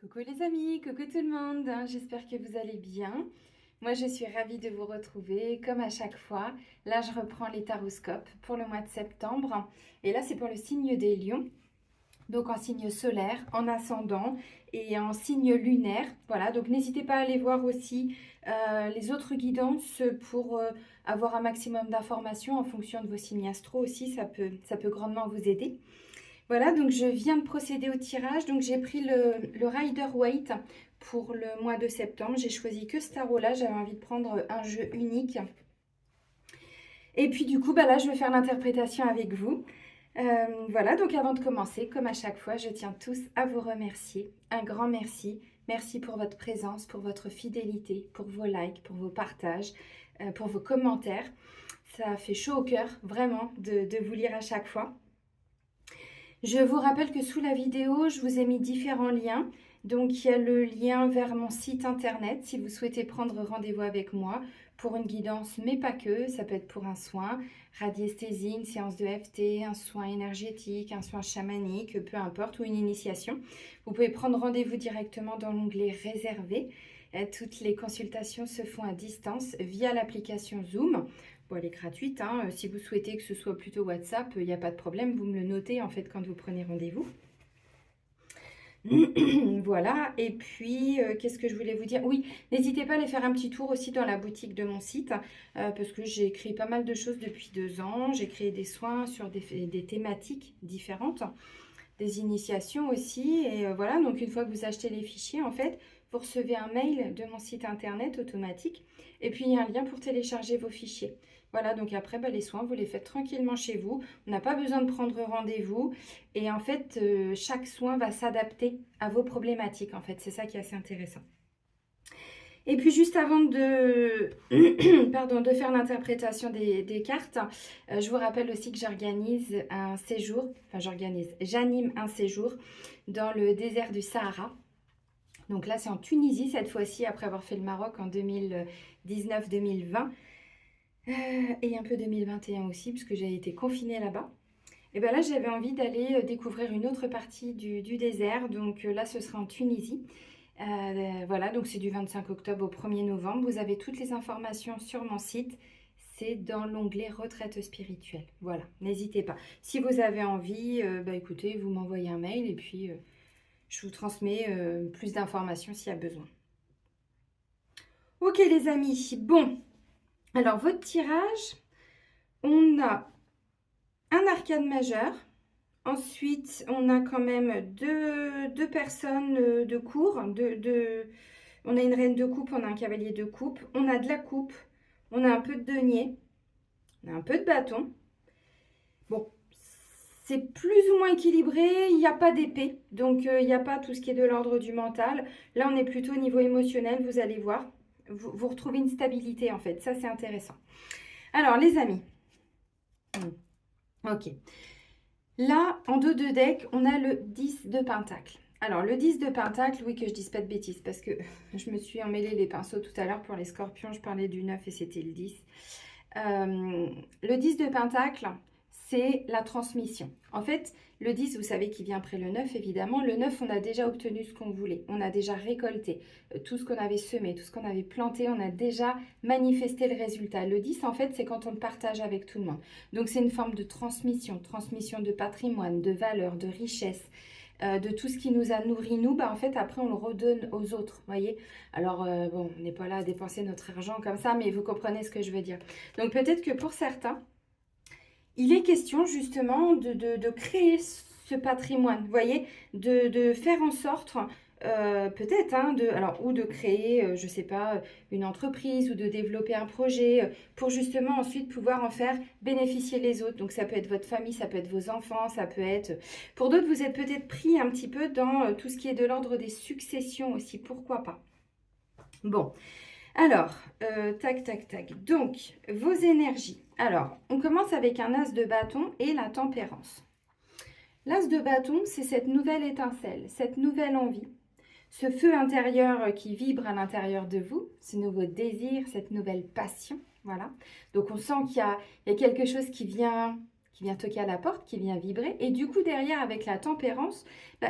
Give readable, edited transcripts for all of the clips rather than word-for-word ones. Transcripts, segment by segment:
Coucou les amis, coucou tout le monde, j'espère que vous allez bien. Moi je suis ravie de vous retrouver comme à chaque fois. Là je reprends les taroscopes pour le mois de septembre et là c'est pour le signe des lions. Donc en signe solaire, en ascendant et en signe lunaire. Voilà, donc n'hésitez pas à aller voir aussi les autres guidances pour avoir un maximum d'informations en fonction de vos signes astro aussi, ça peut grandement vous aider. Voilà, donc je viens de procéder au tirage. Donc j'ai pris le Rider-Waite pour le mois de septembre. J'ai choisi que ce tarot-là. J'avais envie de prendre un jeu unique. Et puis du coup, là, je vais faire l'interprétation avec vous. Voilà, donc avant de commencer, comme à chaque fois, je tiens tous à vous remercier. Un grand merci. Merci pour votre présence, pour votre fidélité, pour vos likes, pour vos partages, pour vos commentaires. Ça fait chaud au cœur, vraiment, de vous lire à chaque fois. Je vous rappelle que sous la vidéo, je vous ai mis différents liens. Donc, il y a le lien vers mon site internet si vous souhaitez prendre rendez-vous avec moi pour une guidance, mais pas que. Ça peut être pour un soin, radiesthésie, une séance de FT, un soin énergétique, un soin chamanique, peu importe, ou une initiation. Vous pouvez prendre rendez-vous directement dans l'onglet réservé. Toutes les consultations se font à distance via l'application Zoom. Bon, elle est gratuite, hein. Si vous souhaitez que ce soit plutôt WhatsApp, il n'y a pas de problème. Vous me le notez en fait quand vous prenez rendez-vous. Voilà, et puis qu'est-ce que je voulais vous dire? Oui, n'hésitez pas à aller faire un petit tour aussi dans la boutique de mon site parce que j'ai créé pas mal de choses depuis 2 ans. J'ai créé des soins sur des thématiques différentes, des initiations aussi. Et voilà, donc une fois que vous achetez les fichiers, en fait, vous recevez un mail de mon site internet automatique et puis il y a un lien pour télécharger vos fichiers. Voilà, donc après, les soins, vous les faites tranquillement chez vous. On n'a pas besoin de prendre rendez-vous. Et en fait, chaque soin va s'adapter à vos problématiques. En fait, c'est ça qui est assez intéressant. Et puis juste avant de, pardon, de faire l'interprétation des cartes, je vous rappelle aussi que j'organise un séjour, j'anime un séjour dans le désert du Sahara. Donc là, c'est en Tunisie cette fois-ci, après avoir fait le Maroc en 2019-2020 et un peu 2021 aussi, puisque j'ai été confinée là-bas. Et bien là, j'avais envie d'aller découvrir une autre partie du désert. Donc là, ce sera en Tunisie. Voilà, donc c'est du 25 octobre au 1er novembre. Vous avez toutes les informations sur mon site. C'est dans l'onglet retraite spirituelle. Voilà, n'hésitez pas. Si vous avez envie, écoutez, vous m'envoyez un mail et puis je vous transmets plus d'informations s'il y a besoin. Ok les amis, bon. Alors votre tirage, on a un arcane majeur. Ensuite, on a quand même deux personnes de cour. On a une reine de coupe, on a un cavalier de coupe. On a de la coupe, on a un peu de denier, on a un peu de bâton. Bon, c'est plus ou moins équilibré, il n'y a pas d'épée. Donc, il n'y a pas tout ce qui est de l'ordre du mental. Là, on est plutôt au niveau émotionnel, vous allez voir. Vous retrouvez une stabilité, en fait. Ça, c'est intéressant. Alors, les amis. Ok. Là, en dos de deck, on a le 10 de pentacle. Alors, le 10 de pentacle, oui, que je dise pas de bêtises, parce que je me suis emmêlé les pinceaux tout à l'heure pour les scorpions. Je parlais du 9 et c'était le 10. Le 10 de pentacle, c'est la transmission. En fait, le 10, vous savez qu'il vient après le 9, évidemment. Le 9, on a déjà obtenu ce qu'on voulait. On a déjà récolté tout ce qu'on avait semé, tout ce qu'on avait planté. On a déjà manifesté le résultat. Le 10, en fait, c'est quand on le partage avec tout le monde. Donc, c'est une forme de transmission de patrimoine, de valeur, de richesse. De tout ce qui nous a nourri nous, en fait après on le redonne aux autres, voyez. Alors bon, on n'est pas là à dépenser notre argent comme ça, mais vous comprenez ce que je veux dire. Donc peut-être que pour certains, il est question justement de créer ce patrimoine, vous voyez, de faire en sorte peut-être, ou de créer, je ne sais pas, une entreprise ou de développer un projet pour justement ensuite pouvoir en faire bénéficier les autres. Donc ça peut être votre famille, ça peut être vos enfants, ça peut être... Pour d'autres, vous êtes peut-être pris un petit peu dans tout ce qui est de l'ordre des successions aussi, pourquoi pas. Bon, alors, tac, tac, tac. Donc, vos énergies. Alors, on commence avec un as de bâton et la tempérance. L'as de bâton, c'est cette nouvelle étincelle, cette nouvelle envie. Ce feu intérieur qui vibre à l'intérieur de vous, ce nouveau désir, cette nouvelle passion, voilà. Donc on sent qu'il y a quelque chose qui vient toquer à la porte, qui vient vibrer. Et du coup, derrière, avec la tempérance,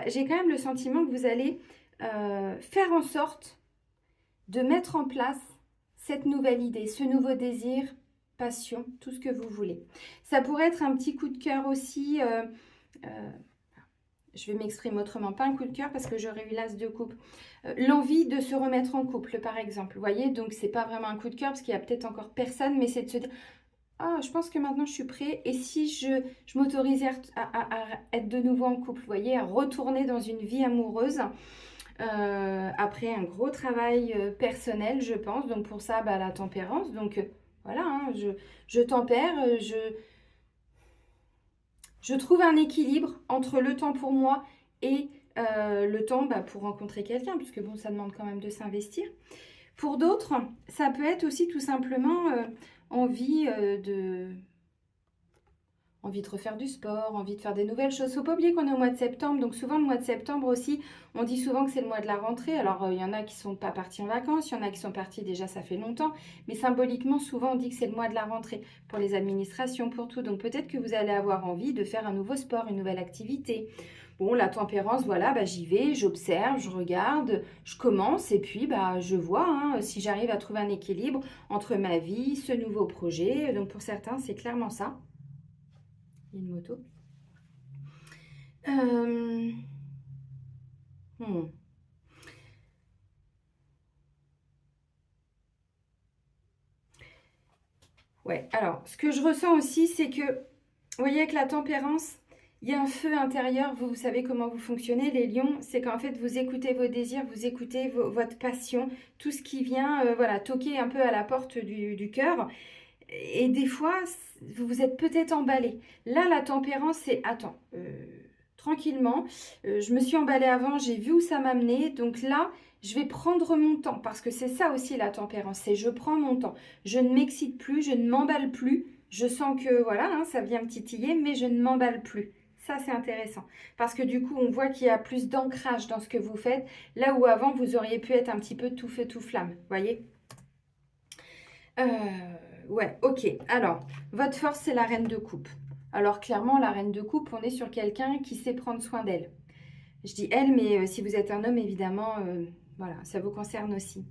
j'ai quand même le sentiment que vous allez faire en sorte de mettre en place cette nouvelle idée, ce nouveau désir, passion, tout ce que vous voulez. Ça pourrait être un petit coup de cœur aussi. Je vais m'exprimer autrement, pas un coup de cœur parce que j'aurais eu l'as de coupe. L'envie de se remettre en couple, par exemple. Vous voyez, donc c'est pas vraiment un coup de cœur parce qu'il y a peut-être encore personne, mais c'est de se dire, ah, je pense que maintenant je suis prêt. Et si je m'autorisais à être de nouveau en couple, vous voyez, à retourner dans une vie amoureuse après un gros travail personnel, je pense. Donc pour ça, bah, la tempérance. Donc voilà, hein, je tempère, je trouve un équilibre entre le temps pour moi et le temps bah, pour rencontrer quelqu'un, puisque bon, ça demande quand même de s'investir. Pour d'autres, ça peut être aussi tout simplement envie envie de refaire du sport, envie de faire des nouvelles choses. Faut pas oublier qu'on est au mois de septembre, donc souvent le mois de septembre aussi, on dit souvent que c'est le mois de la rentrée. Alors il y en a qui sont pas partis en vacances, il y en a qui sont partis déjà ça fait longtemps, mais symboliquement souvent on dit que c'est le mois de la rentrée pour les administrations, pour tout. Donc peut-être que vous allez avoir envie de faire un nouveau sport, une nouvelle activité. Bon, la tempérance, voilà, bah, j'y vais, j'observe, je regarde, je commence et puis bah, je vois hein, si j'arrive à trouver un équilibre entre ma vie, ce nouveau projet. Donc pour certains, c'est clairement ça. Il y a une moto. Euh, hmm. Ouais, alors, ce que je ressens aussi, c'est que, vous voyez, avec la tempérance, il y a un feu intérieur. Vous savez comment vous fonctionnez, les lions. C'est qu'en fait, vous écoutez vos désirs, vous écoutez votre passion, tout ce qui vient, voilà, toquer un peu à la porte du cœur. Et des fois, vous vous êtes peut-être emballé. Là, la tempérance, c'est, attends, tranquillement, je me suis emballée avant, j'ai vu où ça m'a mené. Donc là, je vais prendre mon temps, parce que c'est ça aussi la tempérance, c'est je prends mon temps. Je ne m'excite plus, je ne m'emballe plus. Je sens que, voilà, hein, ça vient me titiller, mais je ne m'emballe plus. Ça, c'est intéressant. Parce que du coup, on voit qu'il y a plus d'ancrage dans ce que vous faites, là où avant, vous auriez pu être un petit peu tout feu, tout flamme. Vous voyez ouais, ok. Alors, votre force, c'est la reine de coupe. Alors, clairement, la reine de coupe, on est sur quelqu'un qui sait prendre soin d'elle. Je dis elle, mais si vous êtes un homme, évidemment, voilà, ça vous concerne aussi.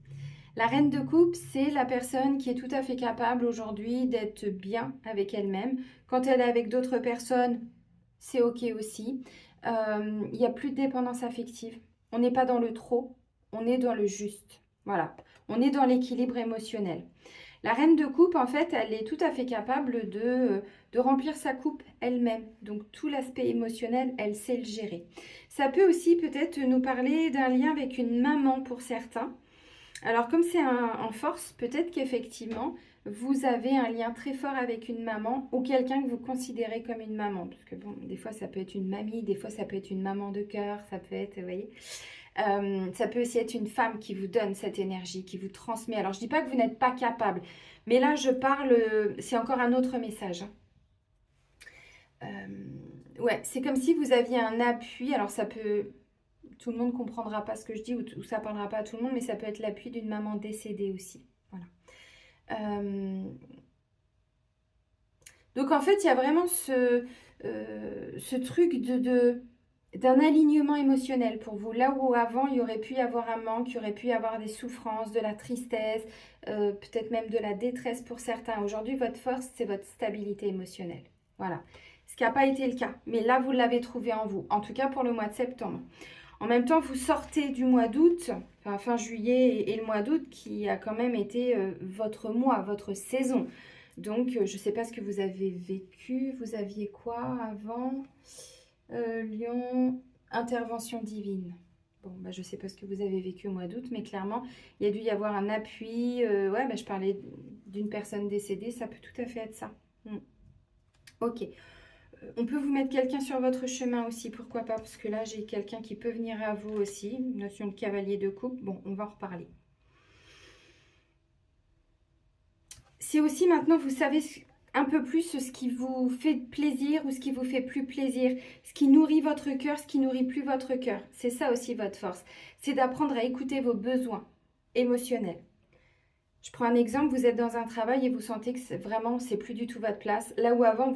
La reine de coupe, c'est la personne qui est tout à fait capable aujourd'hui d'être bien avec elle-même. Quand elle est avec d'autres personnes, c'est ok aussi. Il n'y a plus de dépendance affective. On n'est pas dans le trop, on est dans le juste. Voilà, on est dans l'équilibre émotionnel. La reine de coupe, en fait, elle est tout à fait capable de remplir sa coupe elle-même. Donc, tout l'aspect émotionnel, elle sait le gérer. Ça peut aussi peut-être nous parler d'un lien avec une maman pour certains. Alors, comme c'est en force, peut-être qu'effectivement, vous avez un lien très fort avec une maman ou quelqu'un que vous considérez comme une maman. Parce que, bon, des fois, ça peut être une mamie, des fois, ça peut être une maman de cœur, ça peut être, vous voyez. Ça peut aussi être une femme qui vous donne cette énergie, qui vous transmet. Alors, je ne dis pas que vous n'êtes pas capable, mais là, je parle, c'est encore un autre message. Ouais, c'est comme si vous aviez un appui. Alors, ça peut, tout le monde ne comprendra pas ce que je dis ou ça ne parlera pas à tout le monde, mais ça peut être l'appui d'une maman décédée aussi. Voilà. Donc, en fait, il y a vraiment ce truc d'un alignement émotionnel pour vous. Là où avant, il y aurait pu y avoir un manque, il y aurait pu y avoir des souffrances, de la tristesse, peut-être même de la détresse pour certains. Aujourd'hui, votre force, c'est votre stabilité émotionnelle. Voilà. Ce qui n'a pas été le cas. Mais là, vous l'avez trouvé en vous. En tout cas, pour le mois de septembre. En même temps, vous sortez du mois d'août, enfin fin juillet et le mois d'août, qui a quand même été votre mois, votre saison. Donc, je ne sais pas ce que vous avez vécu. Vous aviez quoi avant Lion, intervention divine. Bon, bah, je ne sais pas ce que vous avez vécu au mois d'août, mais clairement, il y a dû y avoir un appui. Ouais, bah, je parlais d'une personne décédée, ça peut tout à fait être ça. Ok. On peut vous mettre quelqu'un sur votre chemin aussi, pourquoi pas, parce que là, j'ai quelqu'un qui peut venir à vous aussi. Notion de cavalier de coupe. Bon, on va en reparler. C'est aussi maintenant, vous savez un peu plus ce qui vous fait plaisir ou ce qui vous fait plus plaisir, ce qui nourrit votre cœur, ce qui nourrit plus votre cœur. C'est ça aussi votre force. C'est d'apprendre à écouter vos besoins émotionnels. Je prends un exemple, vous êtes dans un travail et vous sentez que vraiment, c'est plus du tout votre place. Là où avant,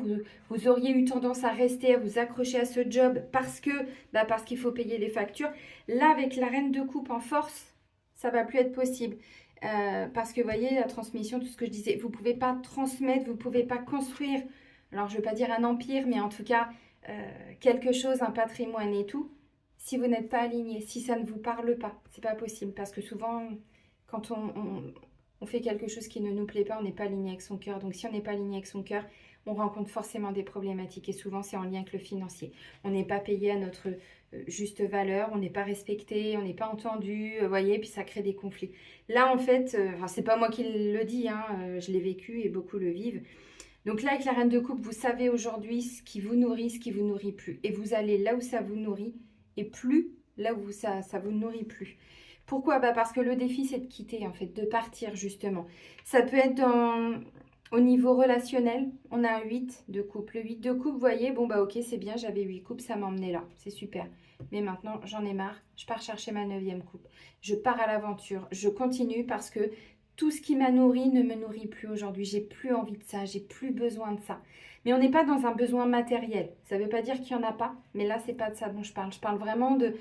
vous auriez eu tendance à rester, à vous accrocher à ce job parce qu'il faut payer les factures. Là, avec la reine de coupe en force, ça va plus être possible. Parce que, vous voyez, la transmission, tout ce que je disais, vous ne pouvez pas transmettre, vous ne pouvez pas construire, alors je ne veux pas dire un empire, mais en tout cas, quelque chose, un patrimoine et tout, si vous n'êtes pas aligné, si ça ne vous parle pas. C'est pas possible, parce que souvent, quand on fait quelque chose qui ne nous plaît pas, on n'est pas aligné avec son cœur. Donc si on n'est pas aligné avec son cœur, on rencontre forcément des problématiques. Et souvent, c'est en lien avec le financier. On n'est pas payé à notre juste valeur, on n'est pas respecté, on n'est pas entendu, vous voyez, puis ça crée des conflits. Là, en fait, c'est pas moi qui le dis, hein, je l'ai vécu et beaucoup le vivent. Donc là, avec la reine de coupe, vous savez aujourd'hui ce qui vous nourrit, ce qui vous nourrit plus. Et vous allez là où ça vous nourrit et plus là où ça vous nourrit plus. Pourquoi? Parce que le défi, c'est de quitter, en fait, de partir, justement. Ça peut être au niveau relationnel. On a un 8 de coupe. Le 8 de coupe, vous voyez, bon, ok, c'est bien, j'avais 8 coupes, ça m'emmenait là. C'est super. Mais maintenant, j'en ai marre. Je pars chercher ma 9e coupe. Je pars à l'aventure. Je continue parce que tout ce qui m'a nourri ne me nourrit plus aujourd'hui. J'ai plus envie de ça. J'ai plus besoin de ça. Mais on n'est pas dans un besoin matériel. Ça ne veut pas dire qu'il n'y en a pas. Mais là, c'est pas de ça dont je parle. Je parle vraiment de...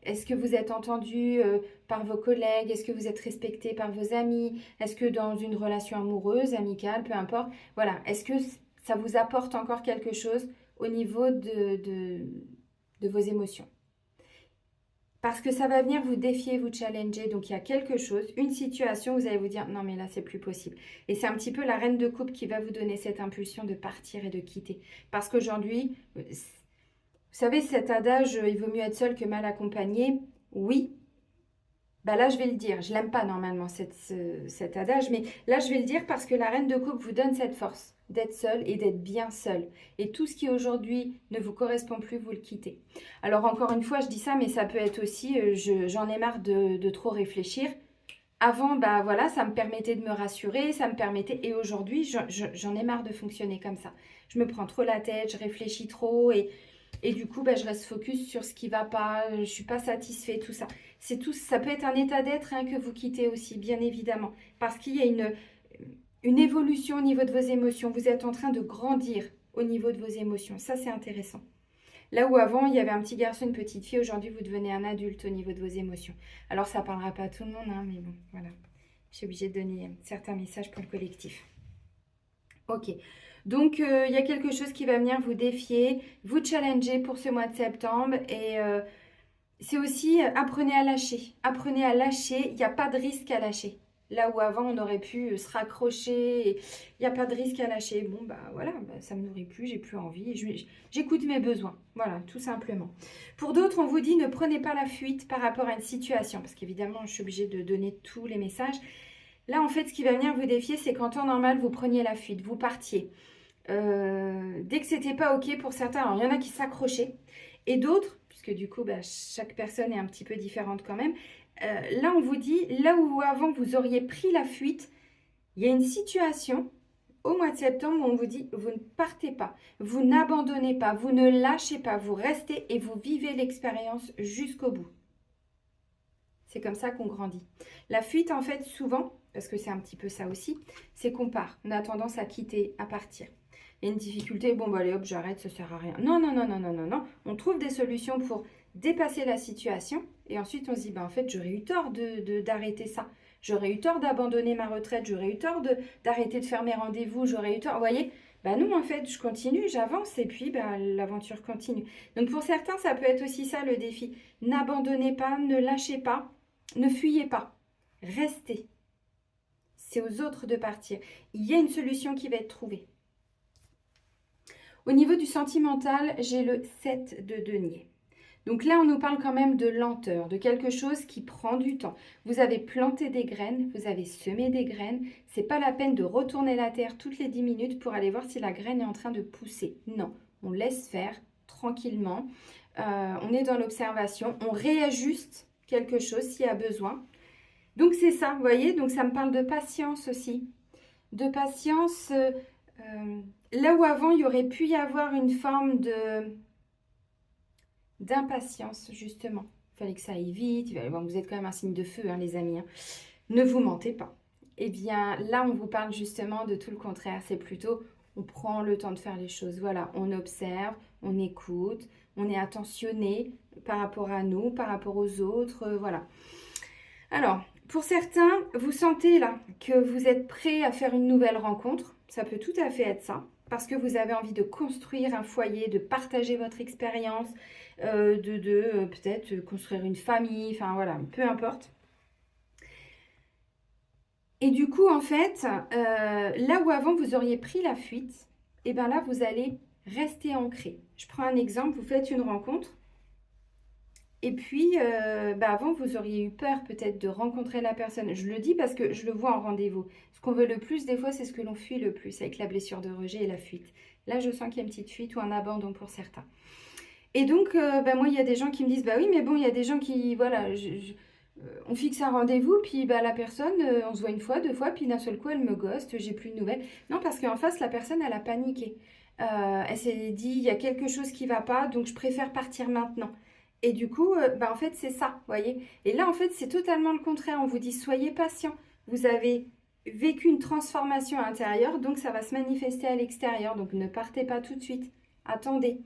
Est-ce que vous êtes entendu par vos collègues? Est-ce que vous êtes respecté par vos amis? Est-ce que dans une relation amoureuse, amicale, peu importe, voilà, est-ce que ça vous apporte encore quelque chose au niveau de vos émotions? Parce que ça va venir vous défier, vous challenger. Donc, il y a quelque chose, une situation où vous allez vous dire, non, mais là, c'est plus possible. Et c'est un petit peu la reine de coupe qui va vous donner cette impulsion de partir et de quitter. Parce qu'aujourd'hui... Vous savez, cet adage, il vaut mieux être seul que mal accompagné. Oui, là je vais le dire. Je l'aime pas normalement cet adage, mais là je vais le dire parce que la reine de coupe vous donne cette force d'être seul et d'être bien seul. Et tout ce qui aujourd'hui ne vous correspond plus, vous le quittez. Alors encore une fois, je dis ça, mais ça peut être aussi, j'en ai marre de trop réfléchir. Avant, voilà, ça me permettait de me rassurer, ça me permettait... Et aujourd'hui, j'en ai marre de fonctionner comme ça. Je me prends trop la tête, je réfléchis trop et du coup, je reste focus sur ce qui ne va pas, je ne suis pas satisfait, tout ça. C'est tout, ça peut être un état d'être que vous quittez aussi, bien évidemment. Parce qu'il y a une évolution au niveau de vos émotions. Vous êtes en train de grandir au niveau de vos émotions. Ça, c'est intéressant. Là où avant, il y avait un petit garçon, une petite fille, aujourd'hui, vous devenez un adulte au niveau de vos émotions. Alors, ça ne parlera pas à tout le monde, mais bon, voilà. Je suis obligée de donner certains messages pour le collectif. Ok. Donc, il y a quelque chose qui va venir vous défier, vous challenger pour ce mois de septembre. Et c'est aussi, apprenez à lâcher. Apprenez à lâcher. Il n'y a pas de risque à lâcher. Là où avant, on aurait pu se raccrocher. Il n'y a pas de risque à lâcher. Bon, voilà, ça ne me nourrit plus, j'ai plus envie. J'écoute mes besoins. Voilà, tout simplement. Pour d'autres, on vous dit ne prenez pas la fuite par rapport à une situation. Parce qu'évidemment, je suis obligée de donner tous les messages. Là, en fait, ce qui va venir vous défier, c'est qu'en temps normal, vous preniez la fuite, vous partiez. Dès que c'était pas ok pour certains, alors il y en a qui s'accrochaient et d'autres, puisque du coup chaque personne est un petit peu différente quand même, là on vous dit, là où avant vous auriez pris la fuite, il y a une situation au mois de septembre où on vous dit vous ne partez pas, vous n'abandonnez pas, vous ne lâchez pas, vous restez et vous vivez l'expérience jusqu'au bout. C'est comme ça qu'on grandit. La fuite en fait souvent, parce que c'est un petit peu ça aussi, c'est qu'on part, on a tendance à quitter, à partir. Il y a une difficulté, bon allez hop, j'arrête, ça sert à rien. Non, non, non, non, non, non, non. On trouve des solutions pour dépasser la situation et ensuite on se dit, en fait, j'aurais eu tort d'arrêter ça. J'aurais eu tort d'abandonner ma retraite, j'aurais eu tort d'arrêter de faire mes rendez-vous, j'aurais eu tort, vous voyez, non, en fait, je continue, j'avance et puis l'aventure continue. Donc pour certains, ça peut être aussi ça le défi. N'abandonnez pas, ne lâchez pas, ne fuyez pas, restez. C'est aux autres de partir. Il y a une solution qui va être trouvée. Au niveau du sentimental, j'ai le 7 de denier. Donc là, on nous parle quand même de lenteur, de quelque chose qui prend du temps. Vous avez planté des graines, vous avez semé des graines. C'est pas la peine de retourner la terre toutes les 10 minutes pour aller voir si la graine est en train de pousser. Non, on laisse faire tranquillement. On est dans l'observation, on réajuste quelque chose s'il y a besoin. Donc c'est ça, vous voyez, donc ça me parle de patience aussi. De patience... là où avant, il y aurait pu y avoir une forme d'impatience, justement. Il fallait que ça aille vite. Bon, vous êtes quand même un signe de feu, les amis. Ne vous mentez pas. eh bien là, on vous parle justement de tout le contraire. C'est plutôt, on prend le temps de faire les choses. Voilà, on observe, on écoute, on est attentionné par rapport à nous, par rapport aux autres, voilà. Alors, pour certains, vous sentez là que vous êtes prêt à faire une nouvelle rencontre. Ça peut tout à fait être ça, parce que vous avez envie de construire un foyer, de partager votre expérience, peut-être construire une famille, enfin voilà, peu importe. Et du coup, en fait, là où avant vous auriez pris la fuite, et bien là, vous allez rester ancré. Je prends un exemple, vous faites une rencontre. Et puis, avant, vous auriez eu peur peut-être de rencontrer la personne. Je le dis parce que je le vois en rendez-vous. Ce qu'on veut le plus, des fois, c'est ce que l'on fuit le plus avec la blessure de rejet et la fuite. Là, je sens qu'il y a une petite fuite ou un abandon pour certains. Et donc, moi, il y a des gens qui me disent, bah oui, mais bon, il y a des gens qui, voilà, on fixe un rendez-vous, puis la personne, on se voit une fois, deux fois, puis d'un seul coup, elle me ghoste, j'ai plus de nouvelles. Non, parce qu'en face, la personne, elle a paniqué. Elle s'est dit, il y a quelque chose qui va pas, donc je préfère partir maintenant. Et du coup, en fait, c'est ça, vous voyez. Et là, en fait, c'est totalement le contraire. On vous dit, soyez patient. Vous avez vécu une transformation à l'intérieur, donc ça va se manifester à l'extérieur. Donc ne partez pas tout de suite. Attendez.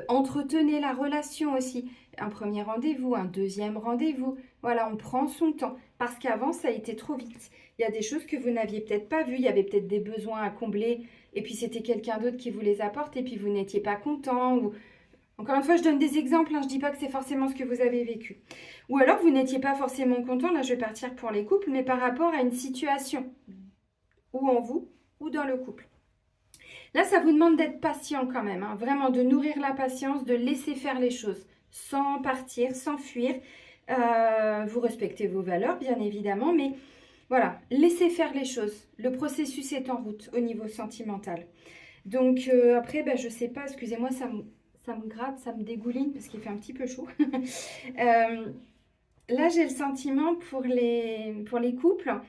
Entretenez la relation aussi. Un premier rendez-vous, un deuxième rendez-vous. Voilà, on prend son temps. Parce qu'avant, ça a été trop vite. Il y a des choses que vous n'aviez peut-être pas vues. Il y avait peut-être des besoins à combler. Et puis, c'était quelqu'un d'autre qui vous les apporte. Et puis, vous n'étiez pas content. Ou... Encore une fois, je donne des exemples. Hein, je ne dis pas que c'est forcément ce que vous avez vécu. Ou alors, vous n'étiez pas forcément content. Là, je vais partir pour les couples. Mais par rapport à une situation. Ou en vous, ou dans le couple. Là, ça vous demande d'être patient quand même, hein, vraiment de nourrir la patience, de laisser faire les choses, sans partir, sans fuir. Vous respectez vos valeurs, bien évidemment, mais voilà, laissez faire les choses. Le processus est en route au niveau sentimental. Donc après, je ne sais pas, excusez-moi, ça me gratte, ça me dégouline parce qu'il fait un petit peu chaud. Là, j'ai le sentiment pour les couples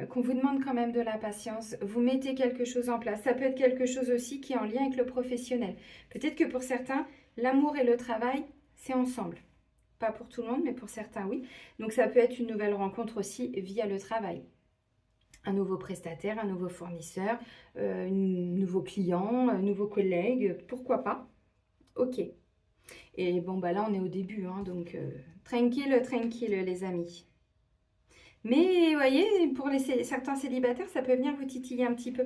qu'on vous demande quand même de la patience. Vous mettez quelque chose en place. Ça peut être quelque chose aussi qui est en lien avec le professionnel. Peut-être que pour certains, l'amour et le travail, c'est ensemble. Pas pour tout le monde, mais pour certains, oui. Donc, ça peut être une nouvelle rencontre aussi via le travail. Un nouveau prestataire, un nouveau fournisseur, un nouveau client, un nouveau collègue, pourquoi pas? Ok. Et bon, là, on est au début, hein, donc tranquille, tranquille, les amis. Mais vous voyez, pour certains célibataires, ça peut venir vous titiller un petit peu.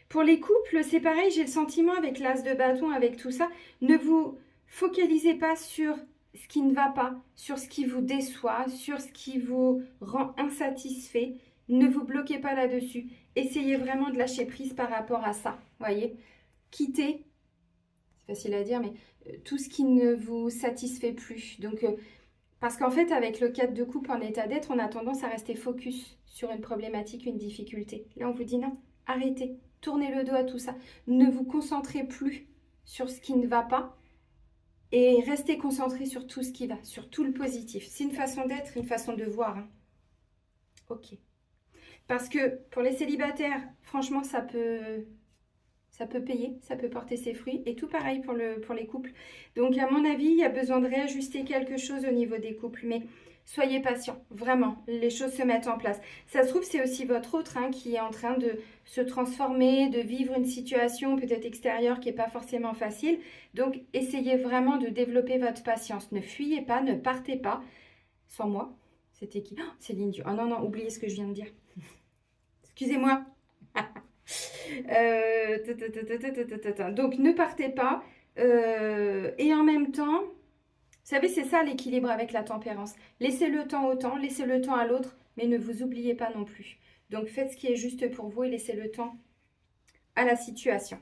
Pour les couples, c'est pareil, j'ai le sentiment avec l'as de bâton, avec tout ça, ne vous focalisez pas sur ce qui ne va pas, sur ce qui vous déçoit, sur ce qui vous rend insatisfait. Ne vous bloquez pas là-dessus. Essayez vraiment de lâcher prise par rapport à ça, voyez. Quittez, c'est facile à dire, mais tout ce qui ne vous satisfait plus. Donc, parce qu'en fait, avec le cadre de couple en état d'être, on a tendance à rester focus sur une problématique, une difficulté. Là, on vous dit non, arrêtez, tournez le dos à tout ça. Ne vous concentrez plus sur ce qui ne va pas et restez concentré sur tout ce qui va, sur tout le positif. C'est une façon d'être, une façon de voir. Hein. Ok. Parce que pour les célibataires, franchement, ça peut payer, ça peut porter ses fruits. Et tout pareil pour les couples. Donc, à mon avis, il y a besoin de réajuster quelque chose au niveau des couples. Mais soyez patients, vraiment. Les choses se mettent en place. Ça se trouve, c'est aussi votre autre qui est en train de se transformer, de vivre une situation peut-être extérieure qui n'est pas forcément facile. Donc, essayez vraiment de développer votre patience. Ne fuyez pas, ne partez pas. Sans moi, c'était qui? Oh, Céline Dion. Oh non, non, oubliez ce que je viens de dire. Excusez-moi. Donc ne partez pas et en même temps, vous savez, c'est ça l'équilibre avec la tempérance. Laissez le temps au temps, laissez le temps à l'autre, mais ne vous oubliez pas non plus. Donc faites ce qui est juste pour vous et laissez le temps à la situation.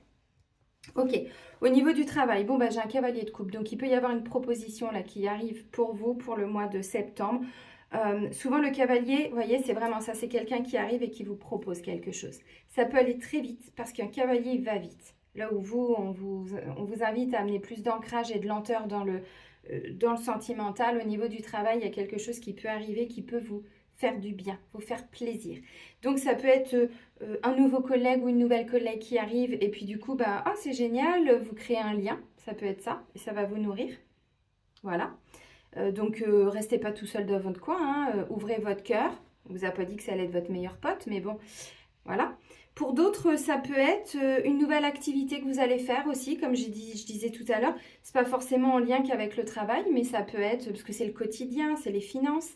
Ok, au niveau du travail, bon j'ai un cavalier de coupe, donc il peut y avoir une proposition là qui arrive pour vous pour le mois de septembre. Souvent le cavalier, vous voyez, c'est vraiment ça, c'est quelqu'un qui arrive et qui vous propose quelque chose. Ça peut aller très vite parce qu'un cavalier il va vite. Là où on vous invite à amener plus d'ancrage et de lenteur dans le sentimental, au niveau du travail, il y a quelque chose qui peut arriver, qui peut vous faire du bien, vous faire plaisir. Donc ça peut être un nouveau collègue ou une nouvelle collègue qui arrive et puis du coup, c'est génial, vous créez un lien, ça peut être ça, et ça va vous nourrir. Voilà. Donc, restez pas tout seul dans votre coin, ouvrez votre cœur, On vous a pas dit que ça allait être votre meilleur pote, mais bon, voilà. Pour d'autres, ça peut être une nouvelle activité que vous allez faire aussi, comme je disais tout à l'heure. C'est pas forcément en lien qu'avec le travail, mais ça peut être, parce que c'est le quotidien, c'est les finances.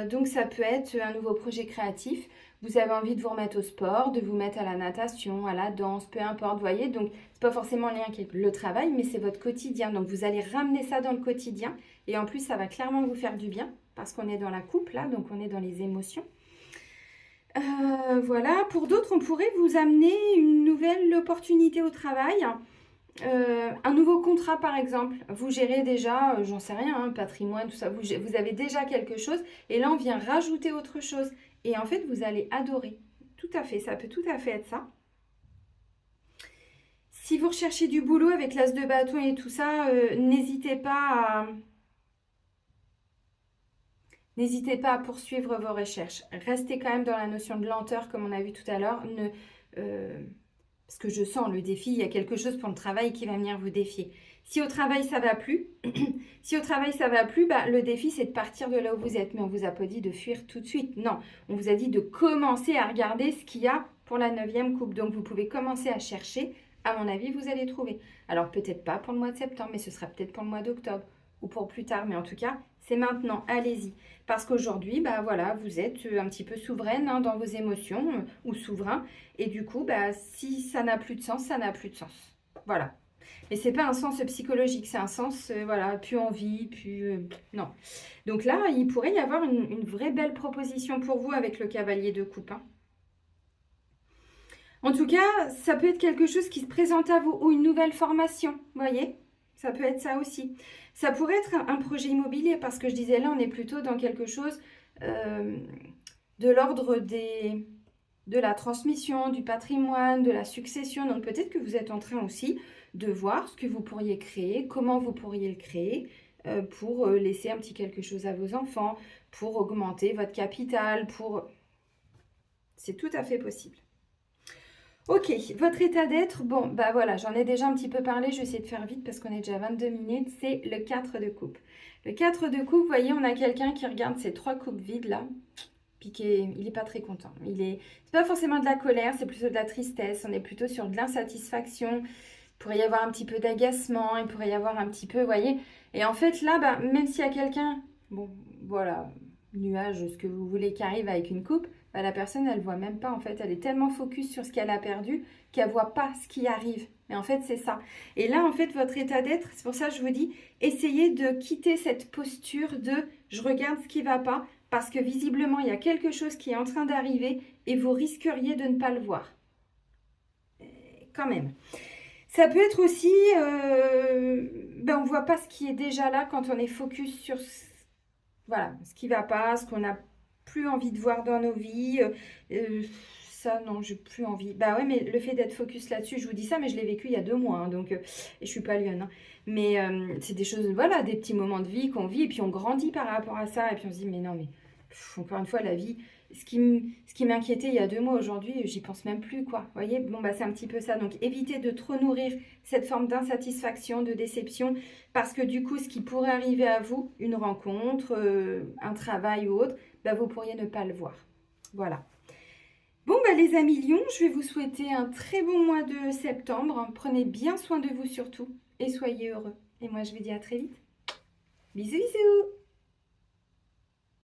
Donc ça peut être un nouveau projet créatif. Vous avez envie de vous remettre au sport, de vous mettre à la natation, à la danse, peu importe, vous voyez. Donc c'est pas forcément en lien avec le travail, mais c'est votre quotidien. Donc vous allez ramener ça dans le quotidien. Et en plus, ça va clairement vous faire du bien, parce qu'on est dans la coupe là, donc on est dans les émotions. Voilà, pour d'autres, on pourrait vous amener une nouvelle opportunité au travail. Un nouveau contrat par exemple, vous gérez déjà, j'en sais rien, hein, patrimoine, tout ça, vous avez déjà quelque chose et là on vient rajouter autre chose et en fait vous allez adorer. Tout à fait, ça peut tout à fait être ça. Si vous recherchez du boulot avec l'as de bâton et tout ça, n'hésitez pas à poursuivre vos recherches. Restez quand même dans la notion de lenteur comme on a vu tout à l'heure. Parce que je sens le défi, il y a quelque chose pour le travail qui va venir vous défier. Si au travail ça va plus, le défi c'est de partir de là où vous êtes. Mais on vous a pas dit de fuir tout de suite. Non, on vous a dit de commencer à regarder ce qu'il y a pour la 9e coupe. Donc vous pouvez commencer à chercher. À mon avis, vous allez trouver. Alors peut-être pas pour le mois de septembre, mais ce sera peut-être pour le mois d'octobre ou pour plus tard. Mais en tout cas, c'est maintenant. Allez-y. Parce qu'aujourd'hui, voilà, vous êtes un petit peu souveraine hein, dans vos émotions ou souverain. Et du coup, si ça n'a plus de sens, ça n'a plus de sens. Voilà. Mais c'est pas un sens psychologique, c'est un sens, voilà, plus envie, plus... non. Donc là, il pourrait y avoir une vraie belle proposition pour vous avec le cavalier de coupe. Hein. En tout cas, ça peut être quelque chose qui se présente à vous ou une nouvelle formation, vous voyez? Ça peut être ça aussi. Ça pourrait être un projet immobilier parce que je disais là, on est plutôt dans quelque chose de l'ordre de la transmission, du patrimoine, de la succession. Donc peut-être que vous êtes en train aussi de voir ce que vous pourriez créer, comment vous pourriez le créer pour laisser un petit quelque chose à vos enfants, pour augmenter votre capital, pour... C'est tout à fait possible. Ok, votre état d'être, bon, voilà, j'en ai déjà un petit peu parlé, je vais essayer de faire vite parce qu'on est déjà à 22 minutes, c'est le 4 de coupe. Le 4 de coupe, vous voyez, on a quelqu'un qui regarde ces 3 coupes vides là, puis il n'est pas très content. C'est pas forcément de la colère, c'est plutôt de la tristesse, on est plutôt sur de l'insatisfaction, il pourrait y avoir un petit peu d'agacement, il pourrait y avoir un petit peu, vous voyez, et en fait là, même s'il y a quelqu'un, bon, voilà, nuage, ce que vous voulez qui arrive avec une coupe, la personne, elle ne voit même pas, en fait. Elle est tellement focus sur ce qu'elle a perdu qu'elle ne voit pas ce qui arrive. Mais en fait, c'est ça. Et là, en fait, votre état d'être, c'est pour ça que je vous dis, essayez de quitter cette posture de « je regarde ce qui ne va pas » parce que visiblement, il y a quelque chose qui est en train d'arriver et vous risqueriez de ne pas le voir. Quand même. Ça peut être aussi, on ne voit pas ce qui est déjà là quand on est focus sur ce qui ne va pas, ce qu'on a plus envie de voir dans nos vies. Ça, non, j'ai plus envie. Bah ouais, mais le fait d'être focus là-dessus, je vous dis ça, mais je l'ai vécu il y a 2 mois, hein, donc, et je suis pas lionne. Hein, mais c'est des choses, voilà, des petits moments de vie qu'on vit, et puis on grandit par rapport à ça, et puis on se dit, mais non, mais encore une fois, la vie, ce qui m'inquiétait il y a 2 mois, aujourd'hui, j'y pense même plus, quoi. Vous voyez, bon, c'est un petit peu ça. Donc, évitez de trop nourrir cette forme d'insatisfaction, de déception, parce que du coup, ce qui pourrait arriver à vous, une rencontre, un travail ou autre, vous pourriez ne pas le voir. Voilà. Bon, les amis lions, je vais vous souhaiter un très bon mois de septembre. Prenez bien soin de vous surtout et soyez heureux. Et moi, je vous dis à très vite. Bisous, bisous!